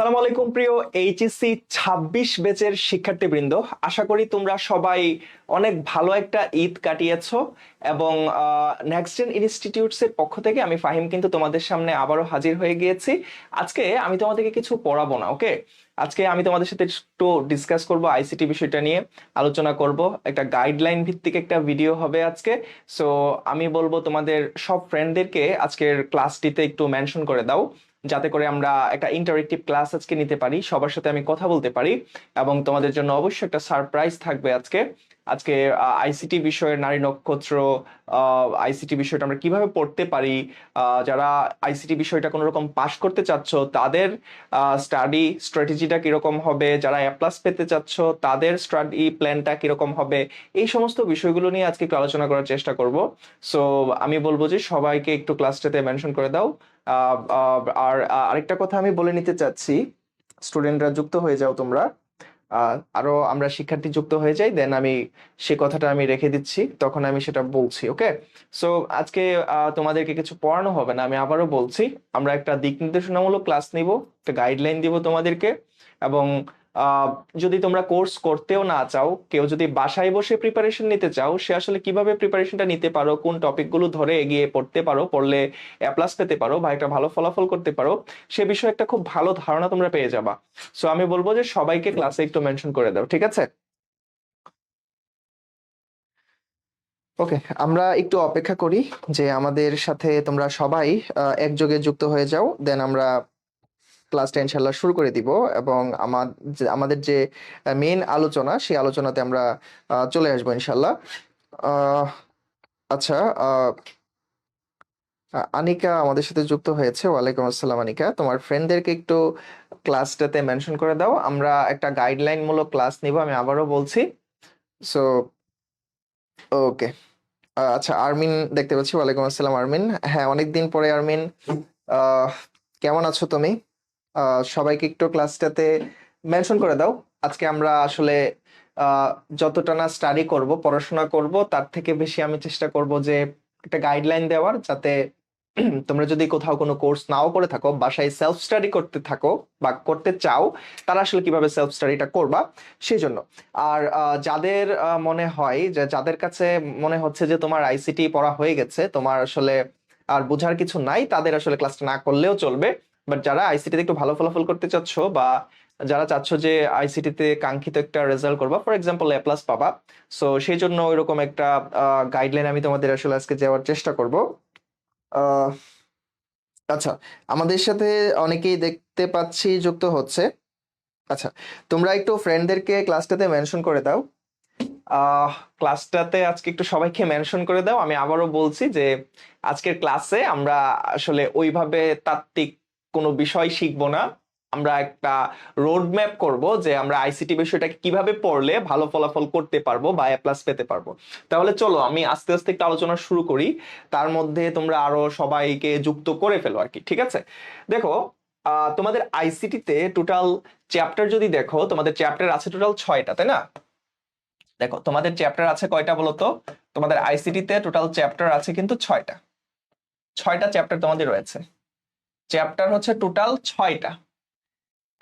সালাম আলাইকুম প্রিয় এইচএসসি ২৬ ব্যাচের শিক্ষার্থীবৃন্দ, আশা করি তোমরা সবাই অনেক ভালো একটা ঈদ কাটিয়েছো এবং নেক্সট জেন ইনস্টিটিউটস এর পক্ষ থেকে আমি ফাহিম কিন্তু তোমাদের সামনে আবারও হাজির হয়ে গিয়েছি। আজকে আমি তোমাদেরকে কিছু পড়াবো না, ওকে? আজকে আমি তোমাদের সাথে একটু ডিসকাস করব আইসিটি বিষয়টা নিয়ে আলোচনা করব। একটা গাইডলাইন ভিত্তিক একটা ভিডিও হবে আজকে। সো আমি বলবো তোমাদের সব ফ্রেন্ডদেরকে আজকের ক্লাসটিতে একটু মেনশন করে দাও, যাতে করে আমরা একটা ইন্টারেক্টিভ ক্লাস আজকে নিতে পারি, সবার সাথে আমি কথা বলতে পারি। এবং তোমাদের জন্য অবশ্যই একটা সারপ্রাইজ থাকবে আজকে। আজকে আইসিটি বিষয়ের নারী নক্ষত্র, আইসিটি বিষয়টা আমরা কিভাবে পড়তে পারি, যারা আইসিটি বিষয়টা কোনো রকম পাশ করতে চাচ্ছ তাদের স্টাডি স্ট্র্যাটেজিটা কিরকম হবে, যারা এ প্লাস পেতে চাচ্ছ তাদের স্টাডি প্ল্যানটা কিরকম হবে, এই সমস্ত বিষয়গুলো নিয়ে আজকে একটু আলোচনা করার চেষ্টা করব। সো আমি বলবো যে সবাইকে একটু ক্লাসটাতে মেনশন করে দাও। আর আরেকটা কথা আমি বলে নিতে চাচ্ছি, স্টুডেন্টরা যুক্ত হয়ে যাও তোমরা। আরো আমরা শিক্ষার্থী যুক্ত হয়ে যাই, দেন আমি সে কথাটা আমি রেখে দিচ্ছি, তখন আমি সেটা বলছি, ওকে? সো আজকে তোমাদেরকে কিছু পড়ানো হবে না, আমি আবারও বলছি। আমরা একটা দিক নির্দেশনামূলক ক্লাস নিব, একটা গাইডলাইন দিব তোমাদেরকে। এবং আহ, যদি তোমরা কোর্স করতেও না চাও, কেউ যদি বাসায় বসে প্রিপারেশন নিতে চাও, সে আসলে কিভাবে প্রিপারেশনটা নিতে পারো, কোন টপিকগুলো ধরে এগিয়ে পড়তে পারো, পড়লে এ প্লাস পেতে পারো বা একটা ভালো ফলাফল করতে পারো, সে বিষয়ে একটা খুব ভালো ধারণা তোমরা পেয়ে যাবা। সো আমি বলবো যে সবাইকে ক্লাসে একটু মেনশন করে দাও, ঠিক আছে? ওকে, আমরা একটু অপেক্ষা করি যে আমাদের সাথে তোমরা সবাই একযোগে যুক্ত হয়ে যাও, দেন আমরা ক্লাসটা ইনশাল্লাহ শুরু করে দিব। এবং আমাদের যে মেইন আলোচনা, সেই আলোচনাতে আমরা চলে আসবো ইনশাল্লাহ। আহ, আচ্ছা, আনিকা আমাদের সাথে যুক্ত হয়েছে। ওয়ালাইকুম আসসালাম আনিকা, তোমার ফ্রেন্ডদেরকে একটু ক্লাসটাতে মেনশন করে দাও। আমরা একটা গাইডলাইন মূলক ক্লাস নিব, আমি আবারও বলছি। সো ওকে, আচ্ছা, আরমিন দেখতে পাচ্ছি। ওয়ালাইকুম আসসালাম আরমিন। হ্যাঁ, অনেকদিন পরে আরমিন। আহ, কেমন আছো তুমি? সবাইকে একটু ক্লাসটাতে মেনশন করে দাও। আজকে আমরা আসলে আহ, যতটা না স্টাডি করব, পড়াশোনা করব, তার থেকে বেশি আমি চেষ্টা করব যে একটা গাইডলাইন দেওয়ার, যাতে তোমরা যদি কোথাও কোনো কোর্স নাও করে থাকো, বাসায় সেলফ স্টাডি করতে থাকো বা করতে চাও, তারা আসলে কিভাবে সেলফ স্টাডিটা করবা সেই জন্য। আর যাদের মনে হয় যে, যাদের কাছে মনে হচ্ছে যে তোমার আইসিটি পড়া হয়ে গেছে, তোমার আসলে আর বোঝার কিছু নাই, তাদের আসলে ক্লাসটা না করলেও চলবে। বাট যারা আইসিটিতে একটু ভালো ফলাফল করতে চাচ্ছ, বা যারা চাচ্ছ যে আইসিটিতে কাঙ্ক্ষিত একটা রেজাল্ট করবা, ফর এক্সাম্পল এ প্লাস পাবা, সো সেই জন্য ওইরকম একটা গাইডলাইন আমি তোমাদের আসলে আজকে দেওয়ার চেষ্টা করব। আহ আচ্ছা, আমাদের সাথে অনেকেই দেখতে পাচ্ছি যুক্ত হচ্ছে। আচ্ছা, তোমরা একটু ফ্রেন্ডদেরকে ক্লাসটাতে মেনশন করে দাও। আহ ক্লাসটাতে আজকে একটু সবাইকে মেনশন করে দাও। আমি আবারও বলছি যে আজকের ক্লাসে আমরা আসলে ওইভাবে তাত্ত্বিক কোনো বিষয় শিখবো না। আমরা একটা রোড ম্যাপ করব যে আমরা আইসিটি বিষয়টাকে কিভাবে পড়লে ভালো ফলাফল করতে পারবো বা এ প্লাস পেতে পারবো। তাহলে চলো আমি আস্তে আস্তে একটা আলোচনা শুরু করি, তার মধ্যে তোমরা আরো সবাইকে যুক্ত করে ফেলো আর কি, ঠিক আছে? দেখো, তোমাদের আইসিটিতে টোটাল চ্যাপ্টার যদি দেখো, তোমাদের চ্যাপ্টার আছে টোটাল 6টা, তাই না? দেখো, তোমাদের চ্যাপ্টার আছে কয়টা বলো তো? তোমাদের আইসিটি তে টোটাল চ্যাপ্টার আছে কিন্তু 6টা। 6টা চ্যাপ্টার তোমাদের রয়েছে, চ্যাপ্টার হচ্ছে টোটাল 6টা।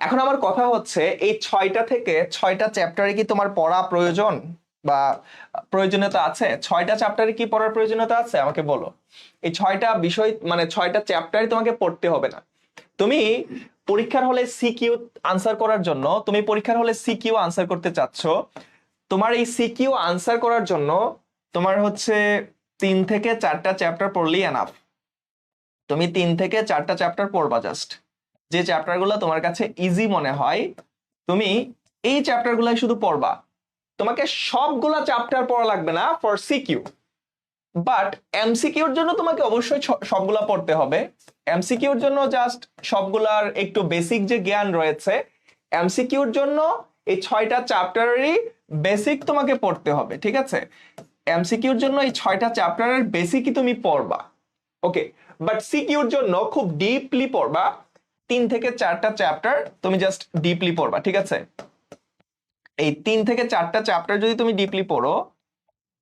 এখন আমার কথা হচ্ছে, এই 6টা থেকে 6টা চ্যাপ্টারে কি তোমার পড়া প্রয়োজন বা প্রয়োজনীয়তা আছে? 6টা চ্যাপ্টারে কি পড়ার প্রয়োজনীয়তা আছে আমাকে বলো। এই 6টা বিষয় মানে 6টা চ্যাপ্টারই তোমাকে পড়তে হবে না। তুমি পরীক্ষার হলে সিকিউ আনসার করার জন্য, তুমি পরীক্ষার হলে সিকিউ আনসার করতে চাচ্ছ, তোমার এই সিকিউ আনসার করার জন্য তোমার হচ্ছে 3 থেকে 4টা চ্যাপ্টার পড়লেই এনাফ। তুমি 3 থেকে 4টা চ্যাপ্টার পড়বা জাস্ট। যে চ্যাপ্টারগুলো তোমার কাছে ইজি মনে হয়, তুমি এই চ্যাপ্টারগুলাই শুধু পড়বা। তোমাকে সবগুলা চ্যাপ্টার পড়া লাগবে না ফর সিকিউ। বাট এমসিকিউর জন্য তোমাকে অবশ্যই সবগুলা পড়তে হবে। এমসিকিউর জন্য জাস্ট সবগুলার একটু বেসিক যে জ্ঞান রয়েছে, এমসিকিউর জন্য এই 6টা চ্যাপ্টারেরই বেসিক তোমাকে পড়তে হবে, ঠিক আছে? এমসিকিউর জন্য এই 6টা চ্যাপ্টারের বেসিকই তুমি পড়বা, ওকে? বাট সিকিউর জন্য খুব ডিপলি পড়বা। 3 থেকে 4টা চ্যাপ্টার তুমি জাস্ট ডিপলি পড়বা, ঠিক আছে? এই 3 থেকে 4টা চ্যাপ্টার যদি তুমি ডিপলি পড়ো,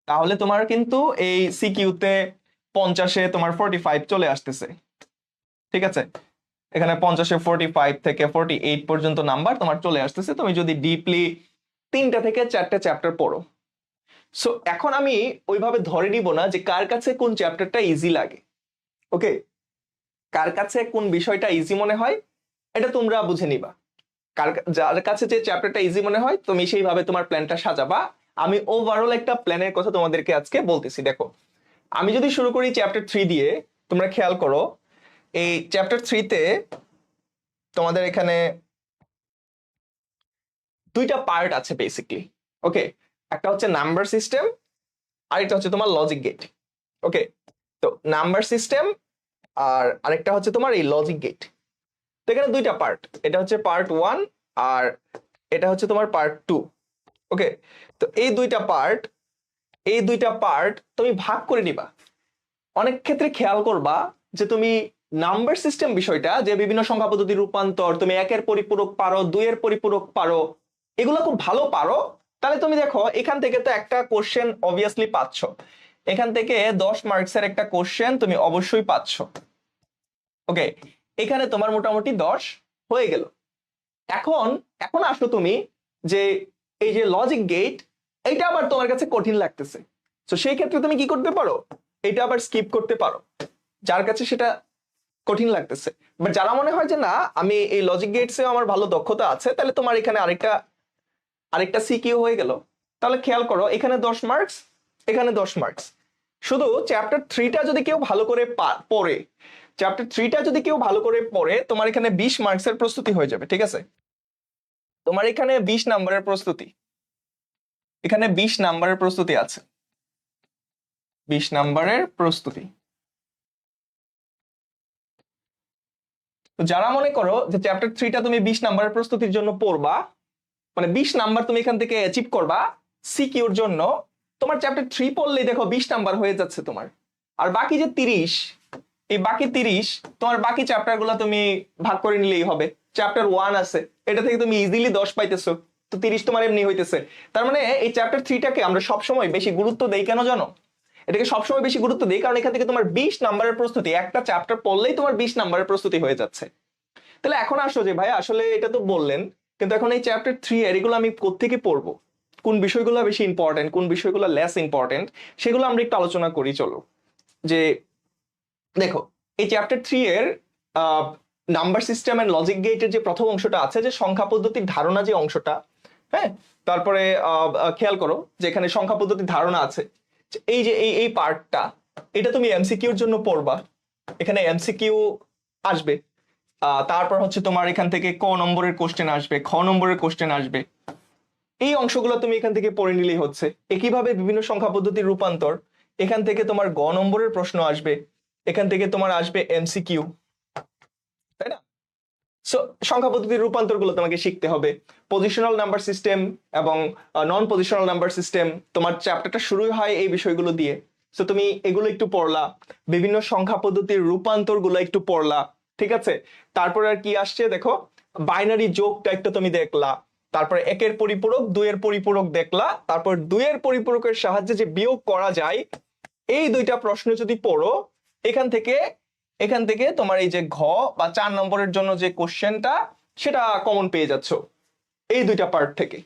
তাহলে তোমার কিন্তু এই সিকিউতে 50-এ তোমার 45 চলে আসতেছে, ঠিক আছে? এখানে 50-এ 45 থেকে 48 পর্যন্ত নাম্বার তোমার চলে আসতেছে তুমি যদি ডিপলি 3টা থেকে 4টা চ্যাপ্টার পড়ো। সো এখন আমি ওইভাবে ধরে নিব না যে কার কাছে কোন চ্যাপ্টারটা ইজি লাগে। ওকে, কার কাছে কোন বিষয়টা ইজি মনে হয় এটা তোমরা বুঝে নিবা। যার কাছে যে চ্যাপ্টারটা ইজি মনে হয় তুমি সেইভাবে তোমার প্ল্যানটা সাজাবা। আমি ওভারঅল একটা প্ল্যানের কথা তোমাদেরকে আজকে বলতেছি। দেখো, আমি যদি শুরু করি চ্যাপ্টার 3 দিয়ে, তোমরা খেয়াল করো এই চ্যাপ্টার 3-তে তোমাদের এখানে 2টা পার্ট আছে বেসিকলি। ওকে, একটা হচ্ছে নাম্বার সিস্টেম আর একটা হচ্ছে তোমার লজিক গেট। ওকে, তো নাম্বার সিস্টেম আর আরেকটা হচ্ছে তোমার এই লজিক গেট। তো এখানে 2টা পার্ট, এটা হচ্ছে পার্ট 1 আর এটা হচ্ছে তোমার পার্ট 2। ওকে, তো এই দুইটা পার্ট তুমি ভাগ করে নিবা। অনেক ক্ষেত্রে খেয়াল করবা যে তুমি নাম্বার সিস্টেম বিষয়টা, যে বিভিন্ন সংখ্যা পদ্ধতির রূপান্তর, তুমি 1-এর পরিপূরক পারো, 2-এর পরিপূরক পারো, এগুলো খুব ভালো পারো, তাহলে তুমি দেখো এখান থেকে তো একটা কোশ্চেন অবভিয়াসলি পাচ্ছ। এখান থেকে 10 মার্কসের একটা কোশ্চেন তুমি অবশ্যই পাচ্ছ। ওকে, এখানে তোমার মোটামুটি 10 হয়ে গেল। এখন এখন আসো তুমি যে এই যে লজিক গেট, এটা আবার তোমার কাছে কঠিন লাগতেছে। তো সেই ক্ষেত্রে তুমি কি করতে পারো, এটা আবার স্কিপ করতে পারো যার কাছে সেটা কঠিন লাগতেছে। বাট যারা মনে হয় যে না আমি এই লজিক গেটসে আমার ভালো দক্ষতা আছে, তাহলে তোমার এখানে আরেকটা সিকিউ হয়ে গেল। তাহলে খেয়াল করো এখানে 10 মার্কস, এখানে 10 মার্কস। শুধু চ্যাপ্টার 3টা যদি কেউ ভালো করে পড়ে, চ্যাপ্টার 3টা যদি কেউ ভালো করে পড়ে, তোমার এখানে 20 মার্কসের প্রস্তুতি হয়ে যাবে। ঠিক আছে, তোমার এখানে 20 নাম্বারের প্রস্তুতি, এখানে 20 নাম্বারের প্রস্তুতি আছে, 20 নাম্বারের প্রস্তুতি। তো যারা মনে করো যে চ্যাপ্টার 3টা তুমি 20 নাম্বারের প্রস্তুতির জন্য পড়বা, মানে 20 নাম্বার তুমি এখান থেকে অ্যাচিভ করবা সিকিউর জন্য, তোমার চ্যাপ্টার 3 পড়লেই দেখো 20 নাম্বার হয়ে যাচ্ছে তোমার। আর বাকি যে 30, এই বাকি 30 তোমার বাকি চ্যাপ্টার গুলা তুমি ভাগ করে নিলেই হবে। চ্যাপ্টার 1 আছে, এটা থেকে তুমি ইজিলি 10 পাইতেছো, তো 30 তোমার এমনি হইতেছে। তার মানে এই চ্যাপ্টার 3টাকে আমরা সবসময় বেশি গুরুত্ব দেই কেন জানো? এটাকে সবসময় বেশি গুরুত্ব দেই কারণ এখান থেকে তোমার 20 নাম্বারের প্রস্তুতি, একটা চ্যাপ্টার পড়লেই তোমার 20 নাম্বারের প্রস্তুতি হয়ে যাচ্ছে। তাহলে এখন আসো যে ভাই আসলে এটা তো বললেন, কিন্তু এখন এই চ্যাপ্টার 3 এর এগুলো আমি কোত্থেকে পড়বো, কোন বিষয়গুলো বেশি ইম্পর্টেন্ট, কোন বিষয়গুলো লেস ইম্পর্টেন্ট, সেগুলো আমরা একটু আলোচনা করি। চলো, যে দেখো এই চ্যাপ্টার 3 এর নাম্বার সিস্টেম এন্ড লজিক গেটের যে প্রথম অংশটা আছে, যে সংখ্যা পদ্ধতির ধারণা যে অংশটা, হ্যাঁ, তারপরে খেয়াল করো যে এখানে সংখ্যা পদ্ধতির ধারণা আছে, এই যে এই পার্টটা, এটা তুমি এমসিকিউর জন্য পড়বা, এখানে এমসিকিউ আসবে। তারপর হচ্ছে তোমার এখান থেকে ক নম্বরের কোশ্চেন আসবে, খ নম্বরের কোশ্চেন আসবে। এই অংশগুলো তুমি এখান থেকে পড়ে নিলেই হচ্ছে। একইভাবে বিভিন্ন সংখ্যা পদ্ধতির রূপান্তর, এখান থেকে তোমার গ নম্বরের প্রশ্ন আসবে, এখান থেকে তোমার আসবে এমসিকিউ, তাই না? সো সংখ্যা পদ্ধতির রূপান্তর গুলো তোমাকে শিখতে হবে। পজিশনাল নাম্বার সিস্টেম এবং নন পজিশনাল নাম্বার সিস্টেম, তোমার চ্যাপ্টারটা শুরু হয় এই বিষয়গুলো দিয়ে। সো তুমি এগুলো একটু পড়লা, বিভিন্ন সংখ্যা পদ্ধতির রূপান্তর গুলো একটু পড়লা, ঠিক আছে? তারপর আর কি আসছে দেখো, বাইনারি যোগটা একটু তুমি দেখলা, তারপর 1-এর পরিপূরক, 2-এর পরিপূরক দেখলা, তারপর 2-এর পরিপূরকের সাহায্যে যে বিয়োগ করা যায়, এই 2টা প্রশ্ন যদি পড়ো, এখান থেকে তোমার এই যে ঘ বা 4 নম্বরের জন্য যে কোশ্চেনটা, সেটা কমন পেয়ে যাচ্ছ এই 2টা পার্ট থেকে।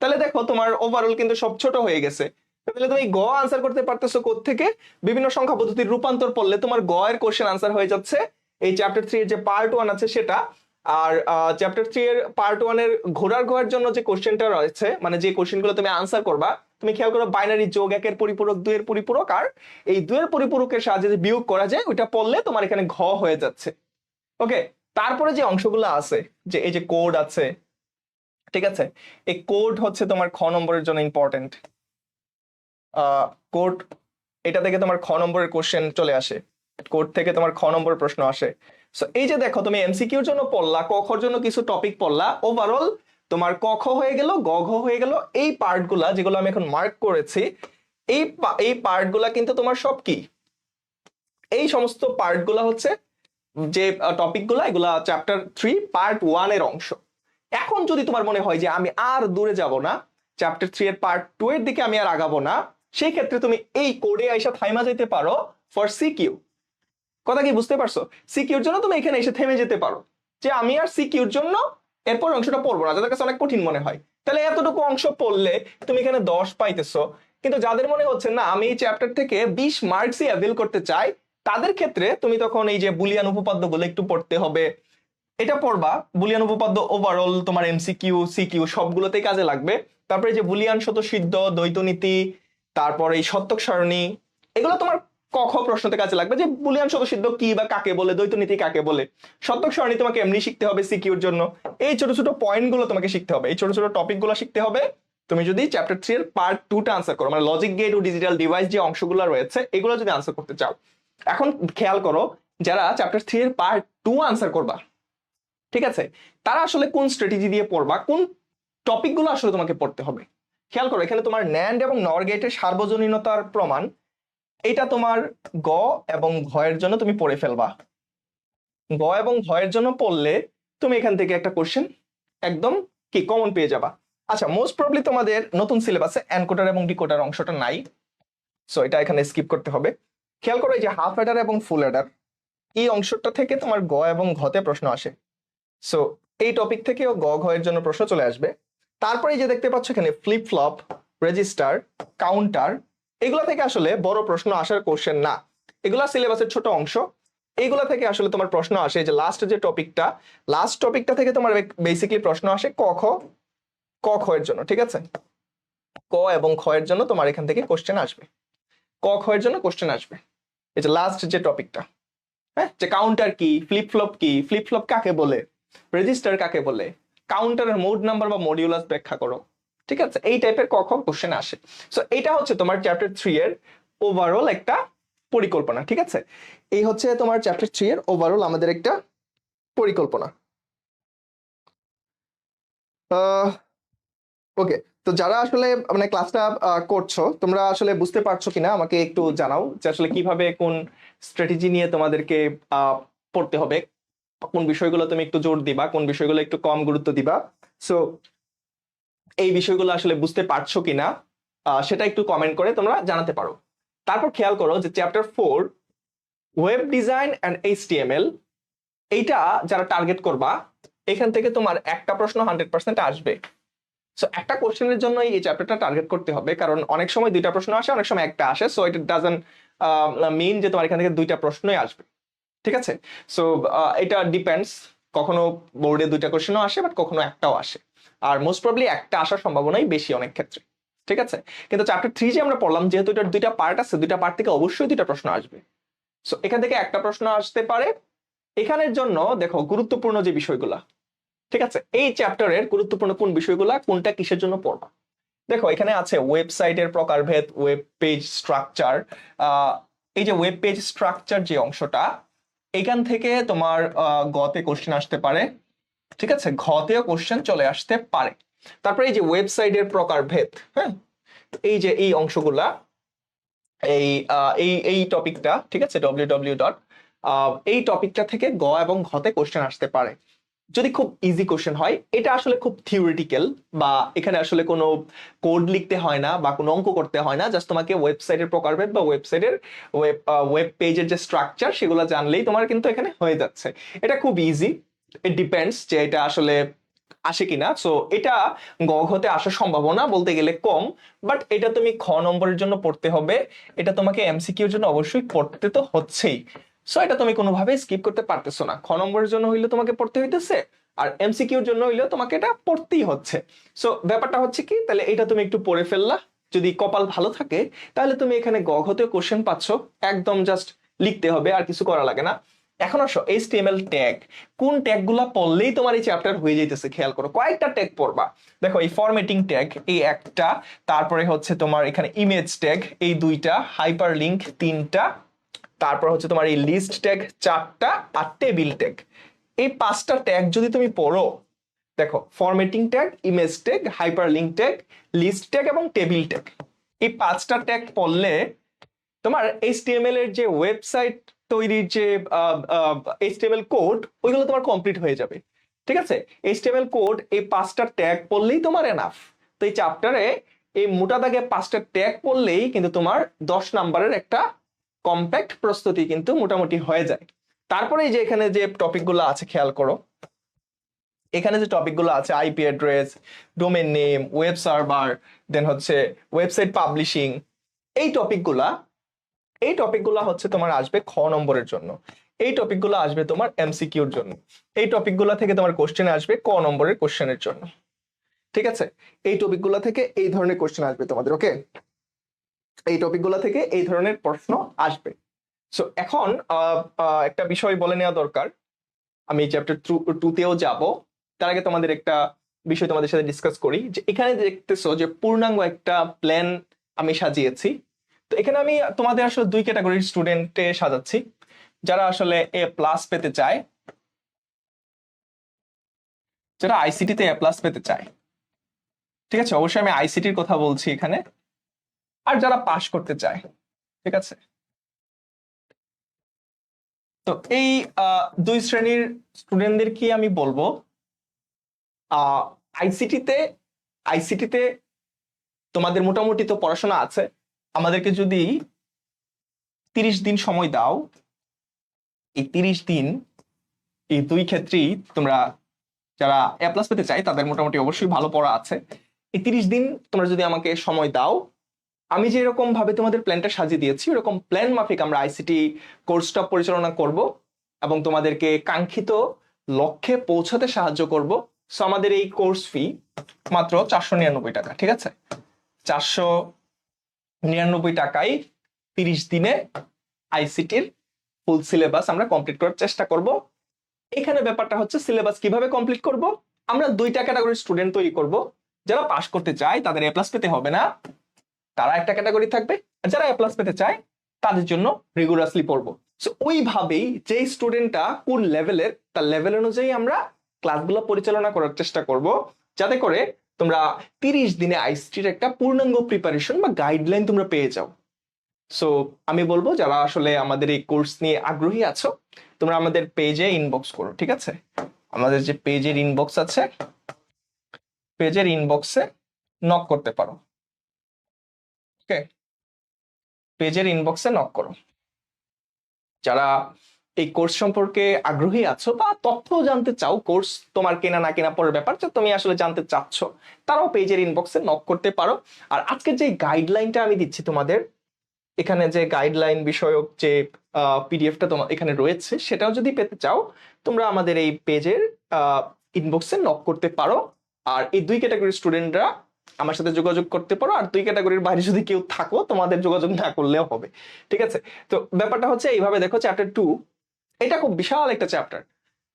তাহলে দেখো তোমার ওভারঅল কিন্তু সব ছোট হয়ে গেছে। তাহলে তুমি গ আনসার করতে পারতেছো থেকে বিভিন্ন সংখ্যা পদ্ধতির রূপান্তর পড়লে তোমার গ এর কোশ্চেন আনসার হয়ে যাচ্ছে এই চ্যাপ্টার 3 এর যে পার্ট 1 আছে সেটা। আর চ্যাপ্টার 3 এর পার্ট 1 এর ঘোড়ার ঘোড়ার জন্য যে কোশ্চেনটা রয়েছে, মানে যে কোশ্চেনগুলো তুমি আনসার করবা, তুমি খেয়াল করো বাইনারি যোগ, 1-এর পরিপূরক, 2-এর পরিপূরক, আর এই 2-এর পরিপূরকের সাহায্যে যে বিয়োগ করা যায় ওইটা পড়লে তোমার এখানে ঘ হয়ে যাচ্ছে। ওকে, তারপরে যে অংশগুলো আছে, যে এই যে কোড আছে, ঠিক আছে, এই কোড হচ্ছে তোমার খ নম্বরের জন্য ইম্পর্টেন্ট। কোড, এটা থেকে তোমার খ নম্বরের কোশ্চেন চলে আসে, কোড থেকে তোমার খ নম্বরের প্রশ্ন আসে। সো এই যে দেখো তুমি এমসিকিউর জন্য পড়লা, ক খর জন্য কিছু টপিক পড়লা, ওভারঅল তোমার ক খ হয়ে গেল, গ ঘ হয়ে গেল। এই পার্টগুলা যেগুলো আমি এখন মার্ক করেছি, এই পার্টগুলা কিন্তু তোমার সব কি, এই সমস্ত পার্টগুলা হচ্ছে যে টপিকগুলা, এগুলা চ্যাপ্টার 3 পার্ট 1 এর অংশ। এখন যদি তোমার মনে হয় যে আমি আর দূরে যাব না, চ্যাপ্টার 3 এর পার্ট 2 এর দিকে আমি আর আগাবো না, সেই ক্ষেত্রে তুমি এই কোডে আইসা থাইমা যেতে পারো ফর সিকিউ। কথা কি বুঝতে পারছো? সিকিউর জন্য তুমি এখানে এসে থেমে যেতে পারো যে আমি আর সিকিউর জন্য এরপর অংশটা পড়বো না, যাদের কাছে অনেক কঠিন মনে হয়। তাহলে এতটুকু অংশ পড়লে তুমি এখানে 10 পাইতেছো। কিন্তু যাদের মনে হচ্ছে না আমি এই চ্যাপ্টার থেকে 20 মার্কসই অ্যাভেল করতে চাই, তাদের ক্ষেত্রে তুমি তখন এই যে বুলিয়ান উপপাদ্যগুলো একটু পড়তে হবে। এটা পড়বা, বুলিয়ান উপপাদ্য ওভারঅল তোমার এমসিকিউ সিকিউ সবগুলোতেই কাজে লাগবে। তারপরে যে বুলিয়ান স্বতঃসিদ্ধ, দ্বৈতনীতি, তারপরে এই সত্যক সারণী, এগুলো তোমার ক খ প্রশ্নতে কাজে লাগবে, যে বুলিয়ান স্বতঃসিদ্ধ কি বা কাকে বলে, দ্বৈতনীতি কাকে বলে, সত্যক সারণী তোমাকে এমনি শিখতে হবে সিকিউর জন্য। এই ছোট ছোট পয়েন্ট গুলো তোমাকে শিখতে হবে, এই ছোট ছোট টপিক গুলো শিখতে হবে তুমি যদি চ্যাপ্টার 3 এর পার্ট 2টা আনসার করো, মানে লজিক গেট ও ডিজিটাল ডিভাইস যে অংশগুলো রয়েছে এগুলো যদি আনসার করতে চাও। এখন খেয়াল করো, যারা চ্যাপ্টার 3 এর পার্ট 2 আনসার করবা, ঠিক আছে, তারা আসলে কোন স্ট্র্যাটেজি দিয়ে পড়বা, কোন টপিক গুলো আসলে তোমাকে পড়তে হবে। খেয়াল করো, এখানে তোমার ন্যান্ড এবং নর গেটের সার্বজনীনতার প্রমাণ, এটা তোমার গ এবং ঘয়ের জন্য তুমি পড়ে ফেলবা। গ এবং ঘয়ের জন্য পড়লে তুমি এখান থেকে একটা কোশ্চেন একদম কি কমন পেয়ে যাবা। আচ্ছা, মোস্ট প্রবলি তোমাদের নতুন সিলেবাসে এনকোডার এবং ডিকোডার অংশটা নাই, সো এটা এখানে স্কিপ করতে হবে। খেয়াল করো, এই যে হাফ অ্যাডার এবং ফুল অ্যাডার, এই অংশটা থেকে তোমার গ এবং ঘতে প্রশ্ন আসে। সো এই টপিক থেকেও গ ঘয়ের জন্য প্রশ্ন চলে আসবে। তারপরে যে দেখতে পাচ্ছ এখানে ফ্লিপ ফ্লপ, রেজিস্টার, কাউন্টার, এগুলা থেকে আসলে বড় প্রশ্ন আসার কোশ্চেন না, এগুলা সিলেবাসের ছোট অংশ। এইগুলা থেকে আসলে তোমার প্রশ্ন আসে যে লাস্ট যে টপিকটা, লাস্ট টপিকটা থেকে তোমার বেসিক্যালি প্রশ্ন আসে ক খ, ক খ এর জন্য, ঠিক আছে। ক এবং খ এর জন্য তোমার এখান থেকে কোশ্চেন আসবে, ক খ এর জন্য কোশ্চেন আসবে। এই যে লাস্ট যে টপিকটা, হ্যাঁ, যে কাউন্টার কি, ফ্লিপ ফ্লপ কি, ফ্লিপ ফ্লপ কাকে বলে, রেজিস্টার কাকে বলে, কাউন্টারের মোড নাম্বার বা মডিউলাস ব্যাখ্যা করো, ঠিক আছে, এই টাইপের কখন কোশ্চেন আসে। সো এটা হচ্ছে তোমার চ্যাপ্টার 3 এর ওভারঅল একটা পরিকল্পনা, ঠিক আছে। এই হচ্ছে তোমার চ্যাপ্টার 3 এর ওভারঅল আমাদের একটা পরিকল্পনা। ওকে, তো যারা আসলে মানে ক্লাসটা করছো, তোমরা আসলে বুঝতে পারছো কিনা আমাকে একটু জানাও, যে আসলে কিভাবে কোন স্ট্র্যাটেজি নিয়ে তোমাদেরকে পড়তে হবে, কোন বিষয়গুলো তুমি একটু জোর দিবা, কোন বিষয়গুলো একটু কম গুরুত্ব দিবা। সো এই বিষয়গুলো আসলে বুঝতে পারছো কিনা সেটা একটু কমেন্ট করে তোমরা জানাতে পারো। তারপর খেয়াল করো যে chapter 4 web design and HTML, এইটা যারা টার্গেট করবা, এখান থেকে তোমার একটা প্রশ্ন 100% আসবে। সো একটা কোশ্চেনের জন্য এই চ্যাপ্টারটা টার্গেট করতে হবে, কারণ অনেক সময় দুইটা প্রশ্ন আসে, অনেক সময় একটা আসে। সো ইট ডাজন্ট মিন যে তোমার এখান থেকে দুইটা প্রশ্নই আসবে, ঠিক আছে। সো এটা ডিপেন্ডস, কখনো বোর্ডে দুইটা কোশ্চেনও আসে, বাট কখনো একটাও আসে, আর মোস্ট প্রবলি একটা আসার সম্ভাবনাই বেশি অনেক ক্ষেত্রে, ঠিক আছে। কিন্তু চ্যাপ্টার 3 যে আমরা পড়লাম, যেহেতু এটার দুইটা পার্ট আছে, দুইটা পার্ট থেকে অবশ্যই দুইটা প্রশ্ন আসবে। সো এখান থেকে একটা প্রশ্ন আসতে পারে। এখানের জন্য দেখো গুরুত্বপূর্ণ যে বিষয়গুলা, ঠিক আছে, এই চ্যাপ্টারের গুরুত্বপূর্ণ কোন বিষয়গুলা, কোনটা কিসের জন্য পড়বা। দেখো এখানে আছে ওয়েবসাইটের প্রকারভেদ, ওয়েব পেজ স্ট্রাকচার। এই যে ওয়েব পেজ স্ট্রাকচার যে অংশটা, এখান থেকে তোমার গতে কোশ্চেন আসতে পারে, ঠিক আছে, ঘতেও কোশ্চেন চলে আসতে পারে। তারপরে এই যে ওয়েবসাইটের প্রকারভেদ, হ্যাঁ, এই যে এই অংশগুলা, এই এই এই টপিকটা, ঠিক আছে, www. এই টপিকটা থেকে গ এবং ঘতে কোশ্চেন আসতে পারে, যদি খুব ইজি কোশ্চেন হয়। এটা আসলে খুব থিওরিটিক্যাল, বা এখানে আসলে কোনো কোড লিখতে হয় না বা কোনো অঙ্ক করতে হয় না, জাস্ট তোমাকে ওয়েবসাইটের প্রকারভেদ বা ওয়েবসাইটের ওয়েব পেজের যে স্ট্রাকচার সেগুলো জানলেই তোমার কিন্তু এখানে হয়ে যাচ্ছে। এটা খুব ইজি, ইট ডিপেন্ডস যে এটা আসলে আসে কিনা। সো এটা গ ঘতে আসার সম্ভাবনা বলতে গেলে কম, বাট এটা তুমি খ নম্বরের জন্য পড়তে হবে, এটা তোমাকে এমসিকিউর জন্য অবশ্যই পড়তে তো হচ্ছেই। সো এটা তুমি কোনোভাবে স্কিপ করতে পারতেছো না, খ নম্বরের জন্য হইলে তোমাকে পড়তে হইতেছে, আর এমসিকিউর জন্য হইলেও তোমাকে এটা পড়তেই হচ্ছে। সো ব্যাপারটা হচ্ছে কি, তাহলে এটা তুমি একটু পড়ে ফেললা, যদি কপাল ভালো থাকে তাহলে তুমি এখানে গ ঘতে কোশ্চেন পাচ্ছ, একদম জাস্ট লিখতে হবে, আর কিছু করা লাগে না। এখন আসো এইচটিএমএল ট্যাগ, কোন ট্যাগ গুলা পড়লেই তোমার এই চ্যাপ্টার হয়ে যাইতেছে। খেয়াল করো, কয়েকটা ট্যাগ পড়বা। দেখো এই ফরম্যাটিং ট্যাগ এই একটা, তারপরে হচ্ছে তোমার এখানে ইমেজ ট্যাগ এই দুইটা, হাইপার লিঙ্ক তিনটা, তারপর হচ্ছে তোমার এই লিস্ট ট্যাগ চারটা, আর টেবিল ট্যাগ এই পাঁচটা ট্যাগ যদি তুমি পড়ো, দেখো formatting tag, image tag, hyperlink tag, list tag এবং টেবিল ট্যাগ, এই পাঁচটা ট্যাগ পড়লে তোমার এইচটিএমএল এর যে ওয়েবসাইট তৈরির যে এইচটিএমএল কোড, ওইগুলো তোমার কমপ্লিট হয়ে যাবে, ঠিক আছে। এইচটিএমএল কোড এই পাঁচটা ট্যাগ পড়লেই তোমার এনাফ। তো এই চ্যাপ্টারে এই মোটা দাগে পাঁচটা ট্যাগ পড়লেই কিন্তু তোমার 10 নাম্বারের একটা কম্প্যাক্ট প্রস্তুতি কিন্তু মোটামুটি হয়ে যায়। তারপরে এই যে এখানে যে টপিকগুলো আছে খেয়াল করো, এখানে যে টপিকগুলো আছে IP address, domain name, web server, then হচ্ছে ওয়েবসাইট পাবলিশিং, এই টপিকগুলো হচ্ছে তোমার আসবে খ নম্বরের জন্য, এই টপিকগুলো আসবে তোমার এমসিকিউর জন্য, এই টপিকগুলো থেকে তোমার কোশ্চেন আসবে ক নম্বরের কোশ্চেনের জন্য। ঠিক আছে, এই টপিকগুলো থেকে এই ধরনের কোশ্চেন আসবে তোমাদের। ওকে, এই টপিকগুলো থেকে এই ধরনের প্রশ্ন আসবে। সো এখন একটা বিষয় বলে নেওয়া দরকার, আমি চ্যাপ্টার 2-তেও যাব, তার আগে তোমাদের একটা বিষয় তোমাদের সাথে ডিসকাস করি। যে এখানে দেখতেছো যে পূর্ণাঙ্গ একটা প্ল্যান আমি সাজিয়েছি। তো এখানে আমি তোমাদের আসলে দুই ক্যাটাগরির স্টুডেন্টে সাজাচ্ছি, যারা আসলে A+ পেতে চায়, যারা আইসিটিতে A+ পেতে চায়। ঠিক আছে, অবশ্যই আমি আইসিটির কথা বলছি এখানে, আর যারা পাশ করতে চায়। ঠিক আছে, তো এই দুই শ্রেণীর স্টুডেন্টদেরকে আমি বলবো আইসিটিতে আইসিটিতে তোমাদের মোটামুটি তো পড়াশোনা আছে, আমাদেরকে যদি 30 দিন সময় দাও, এই 30 দিন এই দুই ক্ষেত্রেই তোমরা যারা A+ পেতে চাই তাদের মোটামুটি অবশ্যই ভালো পড়া আছে। এই 30 দিন তোমরা যদি আমাকে সময় দাও, আমি যে এরকম ভাবে তোমাদের প্ল্যানটা সাজিয়ে দিয়েছি এরকম প্ল্যান মাফিক আমরা আইসিটি কোর্সটা পরিচালনা করব এবং তোমাদেরকে কাঙ্ক্ষিত লক্ষ্যে পৌঁছাতে সাহায্য করব। সো আমাদের এই কোর্স ফি মাত্র 499 টাকা। ঠিক আছে, 499 টাকায় 30 দিনে আইসিটির ফুল সিলেবাস আমরা কমপ্লিট করার চেষ্টা করব। এখানে ব্যাপারটা হচ্ছে সিলেবাস কিভাবে কমপ্লিট করব, আমরা দুইটা ক্যাটাগরির স্টুডেন্ট তৈরি করব। যারা পাস করতে চায় তাদের A+ পেতে হবে না, তারা একটা ক্যাটাগরি থাকবে, আর যারা A+ পেতে চায় তাদের জন্য রিগুলাসলি পড়বো। সো ওইভাবেই যে স্টুডেন্টটা কোন লেভেলের, তার লেভেল অনুযায়ী আমরা ক্লাসগুলো পরিচালনা করার চেষ্টা করব, যাতে করে তোমরা 30 দিনে আইসিটির একটা পূর্ণাঙ্গ প্রিপারেশন বা গাইডলাইন তোমরা পেয়ে যাও। সো আমি বলবো যারা আসলে আমাদের এই কোর্স নিয়ে আগ্রহী আছো, তোমরা আমাদের পেজে ইনবক্স করো। ঠিক আছে, আমাদের যে পেজের ইনবক্স আছে, পেজের ইনবক্সে নক করতে পারো। ওকে, পেজের ইনবক্সে নক করো। যারা এই কোর্স সম্পর্কে আগ্রহী আছো বা তথ্য জানতে চাও, কোর্স তোমার কেনা না কেনা পরের ব্যাপার, যে তুমি আসলে জানতে চাচ্ছ, তারাও পেজের ইনবক্সে নক করতে পারো। আর আজকের যে গাইডলাইনটা আমি দিচ্ছি তোমাদের, এখানে যে গাইডলাইন বিষয়ক যে পিডিএফটা তোমার এখানে রয়েছে, সেটাও যদি পেতে চাও তোমরা আমাদের এই পেজের ইনবক্সে নক করতে পারো। আর এই দুই ক্যাটাগরির স্টুডেন্টরা আমার সাথে যোগাযোগ করতে পারো, আর দুই ক্যাটাগরির বাইরে যদি কেউ থাকো তোমাদের যোগাযোগ না করলেও হবে। ঠিক আছে, তো ব্যাপারটা হচ্ছে এইভাবে দেখো, চ্যাপ্টার 2 এটা খুব বিশাল একটা চ্যাপ্টার,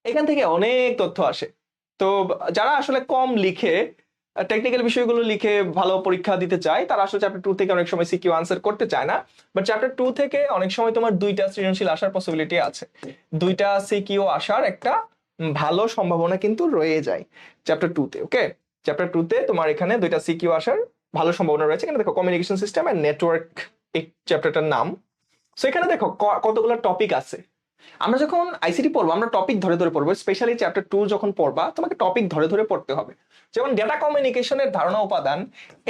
এখান থেকে অনেক তথ্য আসে। তো যারা আসলে কম লিখে, টেকনিক্যাল বিষয়গুলো লিখে ভালো পরীক্ষা দিতে চায়, তারা আসলে চ্যাপ্টার 2 থেকে অনেক সময় সিকিউ আনসার করতে চায় না। বাট চ্যাপ্টার 2 থেকে অনেক সময় তোমার দুইটা সৃজনশীল আসার পসিবিলিটি আছে, দুইটা সিকিউ আসার একটা ভালো সম্ভাবনা কিন্তু রয়ে যায় চ্যাপ্টার 2 তে। ওকে, চ্যাপ্টার 2 তে তোমার এখানে দুইটা সিকিউ আসার ভালো সম্ভাবনা রয়েছে। এখানে দেখো কমিউনিকেশন সিস্টেম এন্ড নেটওয়ার্ক এই চ্যাপ্টারটার নাম। সো এখানে দেখো কতগুলো টপিক আছে। আমরা যখন আইসিটি পড়বো আমরা টপিক ধরে ধরে পড়বো, স্পেশালি চ্যাপ্টার 2 যখন পড়বা তোমাকে টপিক ধরে ধরে পড়তে হবে। যেমন ডেটা কমিউনিকেশনের ধারণা উপাদান,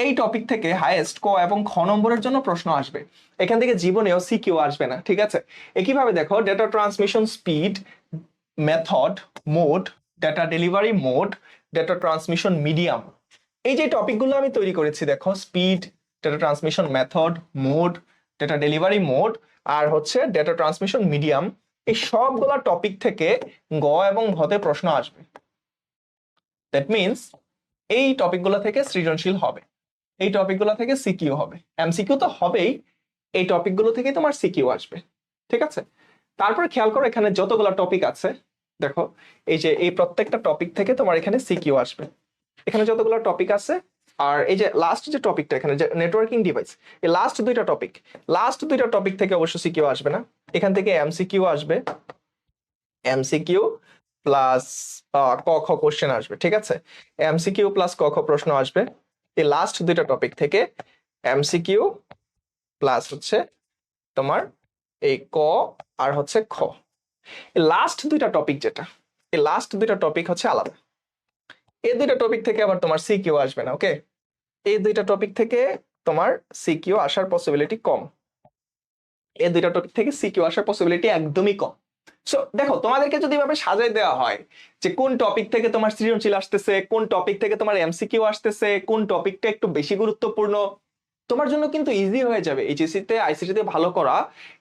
এই টপিক থেকে হাইয়েস্ট ক এবং খ নম্বরের জন্য প্রশ্ন আসবে, এখান থেকে জীবনেও সিকিউ আসবে না। ঠিক আছে, একইভাবে দেখো data transmission speed, method, mode, data delivery mode, data transmission medium, এই যে টপিকগুলো আমি তৈরি করেছি দেখো, speed, data transmission method, mode, data delivery mode, আর হচ্ছে ডেটা ট্রান্সমিশন মিডিয়াম, এই সবগুলা টপিক থেকে গ এবং ঘতে প্রশ্ন আসবে। দ্যাট মিনস এই টপিকগুলো থেকে সৃজনশীল হবে, এই টপিকগুলো থেকে সিকিউ হবে, এমসিকিউ তো হবেই, এই টপিকগুলো থেকে তোমার সিকিউ আসবে। ঠিক আছে, তারপরে খেয়াল করো এখানে যতগুলো টপিক আছে দেখো, এই যে এই প্রত্যেকটা টপিক থেকে তোমার এখানে সিকিউ আসবে, এখানে যতগুলো টপিক আছে। আর এই যে লাস্ট যে টপিকটা এখানে যে নেটওয়ার্কিং ডিভাইস, এই লাস্ট দুইটা টপিক থেকে অবশ্য সিকিউ আসবে না, এখান থেকে এমসিকিউ আসবে, এমসিকিউ প্লাস ক খ কোশ্চেন আসবে। ঠিক আছে, এমসিকিউ প্লাস ক খ প্রশ্ন আসবে এই লাস্ট দুইটা টপিক থেকে, এমসিকিউ প্লাস হচ্ছে তোমার এই ক আর হচ্ছে খ। লাস্ট দুইটা টপিক যেটা, এই লাস্ট দুইটা টপিক হচ্ছে আলাদা, এই দুইটা টপিক থেকে আবার তোমার সিকিউ আসবে না। ওকে, এই দুইটা টপিক থেকে তোমার সিকিউ আসার পসিবিলিটি কম। এই দুইটা টপিক থেকে সিকিউ আসার পসিবিলিটি একদমই কম। সো দেখো, তোমাদেরকে যদি এভাবে সাজাই দেওয়া হয় যে কোন টপিক থেকে তোমার সৃজনশীল আসতেছে, কোন টপিক থেকে তোমার এমসিকিউ আসতেছে, কোন টপিকটা একটু বেশি গুরুত্বপূর্ণ, তোমার জন্য কিন্তু ইজি হয়ে যাবে। এইচএসসি তে আইসিটি তে ভালো করা,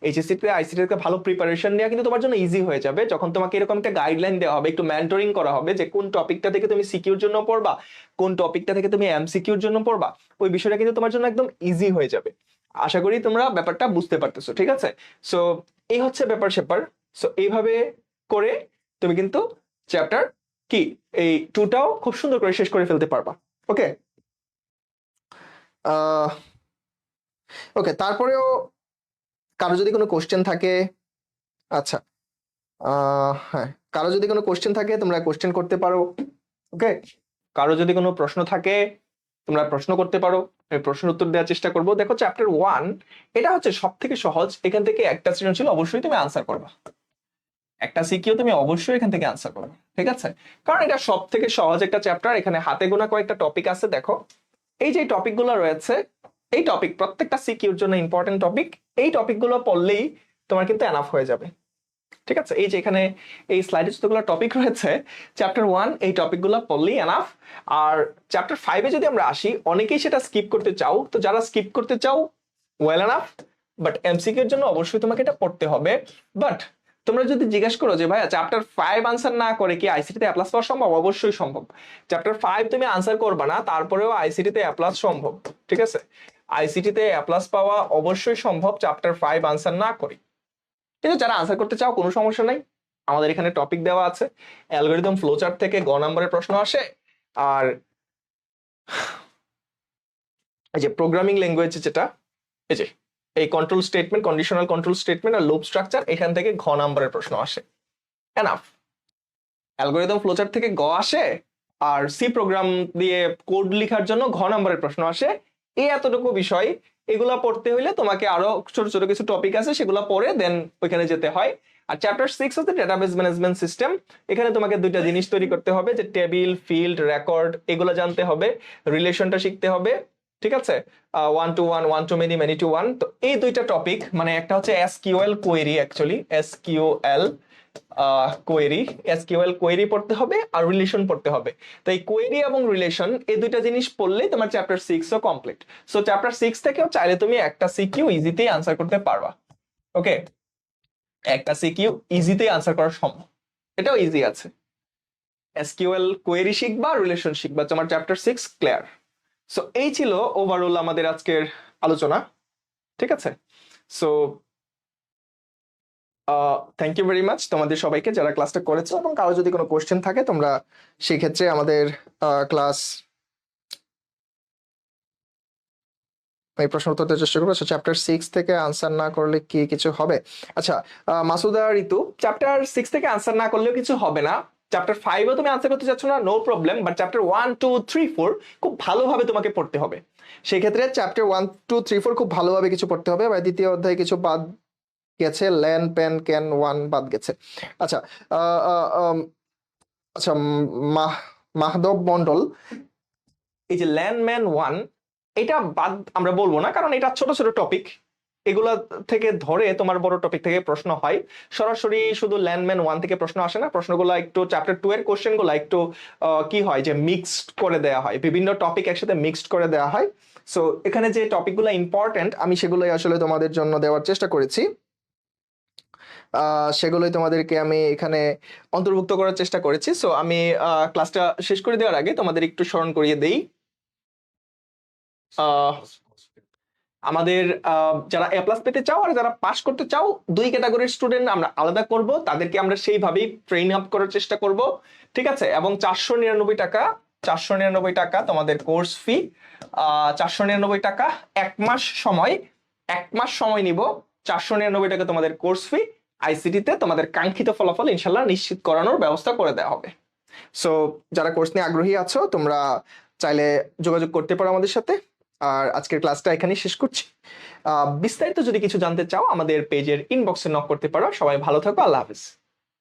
এইচএসসি তে আইসিটি তে ভালো প্রিপারেশন নেওয়া কিন্তু তোমার জন্য ইজি হয়ে যাবে যখন তোমাকে এরকম একটা গাইডলাইন দেওয়া হবে, একটু মেন্টরিং করা হবে যে কোন টপিকটা থেকে তুমি সিকিউর জন্য পড়বা, কোন টপিকটা থেকে তুমি এমসিকিউর জন্য পড়বা। ওই বিষয়টা কিন্তু তোমার জন্য একদম ইজি হয়ে যাবে। আশা করি তোমরা ব্যাপারটা বুঝতে পারতেছো, ঠিক আছে? সো এই হচ্ছে ব্যাপার স্যাপার। সো এইভাবে করে তুমি কিন্তু চ্যাপ্টার কি এই 2টাও খুব সুন্দর করে শেষ করে ফেলতে পারবা। ওকে, ওকে, তারপরেও কারো যদি কোনো কোশ্চেন থাকে, আচ্ছা, হ্যাঁ, কারো যদি কোনো কোশ্চেন থাকে তোমরা কোশ্চেন করতে পারো। ওকে, কারো যদি কোনো প্রশ্ন থাকে তোমরা প্রশ্ন করতে পারো, আমি প্রশ্নের উত্তর দেওয়ার চেষ্টা করবো। দেখো, চ্যাপ্টার 1 এটা হচ্ছে সব থেকে সহজ। এখান থেকে একটা সৃজনশীল অবশ্যই তুমি আনসার করবা, একটা সিকিউ তুমি অবশ্যই এখান থেকে আনসার করবে, ঠিক আছে? কারণ এটা সব থেকে সহজ একটা চ্যাপ্টার। এখানে হাতে গোনা কয়েকটা টপিক আছে। দেখো, এই যে টপিকগুলো রয়েছে, এই টপিক প্রত্যেকটা সিকিউর জন্য ইম্পর্টেন্ট টপিক। এই টপিকগুলো পড়লেই তোমার কিন্তু এনাফ হয়ে যাবে, ঠিক আছে? এই যে এখানে এই স্লাইডে যতগুলো টপিক রয়েছে, চ্যাপ্টার 1 এই টপিকগুলো পড়লেই এনাফ। আর চ্যাপ্টার 5 এ যদি আমরা আসি, অনেকেই সেটা স্কিপ করতে চাও। তো যারা স্কিপ করতে চাও, ওয়েল এনাফ, বাট এমসিকিউ এর জন্য অবশ্যই তোমাকে এটা পড়তে হবে। বাট তোমরা যদি জিজ্ঞেস করো যে ভাইয়া চ্যাপ্টার 5 আনসার না করে কি আইসিটি তে এ প্লাস পাওয়া সম্ভব? অবশ্যই সম্ভব। চ্যাপ্টার 5 তুমি আনসার করবা না, তারপরেও আইসিটি তে এ প্লাস সম্ভব, ঠিক আছে? আইসিটি তে এ প্লাস পাওয়া অবশ্যই সম্ভব চ্যাপ্টার 5 আনসার না করে। কিন্তু যারা আনসার করতে চাও, কোনো সমস্যা নাই, আমাদের এখানে টপিক দেওয়া আছে। অ্যালগরিদম ফ্লোচার্ট থেকে গ নাম্বারের প্রশ্ন আসে। আর এই যে প্রোগ্রামিং ল্যাঙ্গুয়েজ, যেটা এই যে এই control statement, conditional control statement আর লুপ স্ট্রাকচার, এখান থেকে ঘ নাম্বারের প্রশ্ন আসে। এনাফ। অ্যালগরিদম ফ্লোচার্ট থেকে গ আসে, আর সি প্রোগ্রাম দিয়ে কোড লেখার জন্য ঘ নাম্বারের প্রশ্ন আসে। এই এতটুকু বিষয়, এগুলা পড়তে হইলে তোমাকে আরো ছোট ছোট কিছু টপিক আছে, সেগুলো পড়ে দেন ওইখানে যেতে হয়। আর চ্যাপ্টার 6 হচ্ছে ডেটাবেস ম্যানেজমেন্ট সিস্টেম। এখানে তোমাকে দুইটা জিনিস তৈরি করতে হবে, যে টেবিল, ফিল্ড, রেকর্ড, এগুলো জানতে হবে, রিলেশনটা শিখতে হবে, ঠিক আছে? 1 to 1, 1 to many, many to 1। তো এই দুইটা টপিক, মানে একটা হচ্ছে SQL query, actually SQL SQL query পড়তে হবে আর রিলেশন পড়তে হবে। তাই কোয়েরি এবং রিলেশন এই দুইটা জিনিস পড়লেই তোমার চ্যাপ্টার 6ও কমপ্লিট। সো চ্যাপ্টার 6 থেকেও চাইলে তুমি একটা সিকিউ ইজিতেই আনসার করতে পারবা। ওকে, একটা সিকিউ ইজিতেই আনসার করা সম্ভব, এটাও ইজি আছে। এসকিউএল কোয়েরি শিখবা, রিলেশন শিখবা, তোমার চ্যাপ্টার 6 ক্লিয়ার। সো এই ছিল ওভারঅল আমাদের আজকের আলোচনা, ঠিক আছে? So thank you very much তোমাদের সবাইকে যারা ক্লাসটা করেছো, এবং কারো যদি কোনো কোশ্চেন থাকে তোমরা সেক্ষেত্রে আমাদের ক্লাস এই প্রশ্ন উত্তর দেওয়ার চেষ্টা করবো। চ্যাপ্টার 6 থেকে আনসার না করলে কি কিছু হবে? আচ্ছা, মাসুদা ঋতু, চ্যাপ্টার 6 থেকে আনসার না করলেও কিছু হবে না। চ্যাপ্টার 5ও তুমি আনসার করতে চাচ্ছ না, নো প্রবলেম, বাট চ্যাপ্টার 1, 2, 3, 4 খুব ভালোভাবে তোমাকে পড়তে হবে। সেই ক্ষেত্রে চ্যাপ্টার 1, 2, 3, 4 খুব ভালোভাবে কিছু পড়তে হবে। বা দ্বিতীয় অধ্যায়ে কিছু বাদ গেছে, ল্যান প্যান ক্যান 1 বাদ গেছে। আচ্ছা, আচ্ছা, মাহদব মন্ডল, এই যে ল্যান্ডম্যান 1 এটা বাদ আমরা বলবো না, কারণ এটা ছোট ছোট টপিক, এগুলা থেকে ধরে তোমার বড় টপিক থেকে প্রশ্ন হয়। সরাসরি শুধু ল্যান্ডম্যান 1 থেকে প্রশ্ন আসে না, প্রশ্নগুলো একটু চ্যাপ্টার 2 এর কোশ্চেন গুলো একটু কি হয় যে মিক্সড করে দেওয়া হয়, বিভিন্ন টপিক একসাথে মিক্সড করে দেওয়া হয়। সো এখানে যে টপিকগুলো ইম্পর্টেন্ট আমি সেগুলোই আসলে তোমাদের জন্য দেওয়ার চেষ্টা করেছি। সেগুলোই তোমাদেরকে আমি এখানে অন্তর্ভুক্ত করার চেষ্টা করেছি। সো আমি ক্লাসটা শেষ করে দেওয়ার আগে তোমাদের একটু স্মরণ করিয়ে দেই, আমাদের যারা এ প্লাস পেতে চাও আর যারা পাস করতে চাও, দুই ক্যাটাগরির স্টুডেন্ট আমরা আলাদা করব, তাদেরকে আমরা সেইভাবেই ট্রেন আপ করার চেষ্টা করব, ঠিক আছে? এবং 499 টাকা তোমাদের কোর্স ফি, 499 টাকা, 1 মাস সময় নিব, 499 টাকা তোমাদের কোর্স ফি। আইসিটিতে তোমাদের কাঙ্ক্ষিত ফলাফল ইনশাল্লাহ নিশ্চিত করানোর ব্যবস্থা করে দেওয়া হবে। সো যারা কোর্স নিয়ে আগ্রহী আছো তোমরা চাইলে যোগাযোগ করতে পারো আমাদের সাথে। আর আজকের ক্লাসটা এখানেই শেষ করছি। বিস্তারিত যদি কিছু জানতে চাও আমাদের পেজের ইনবক্সে নক করতে পারো। সবাই ভালো থাকো, আল্লাহ হাফেজ।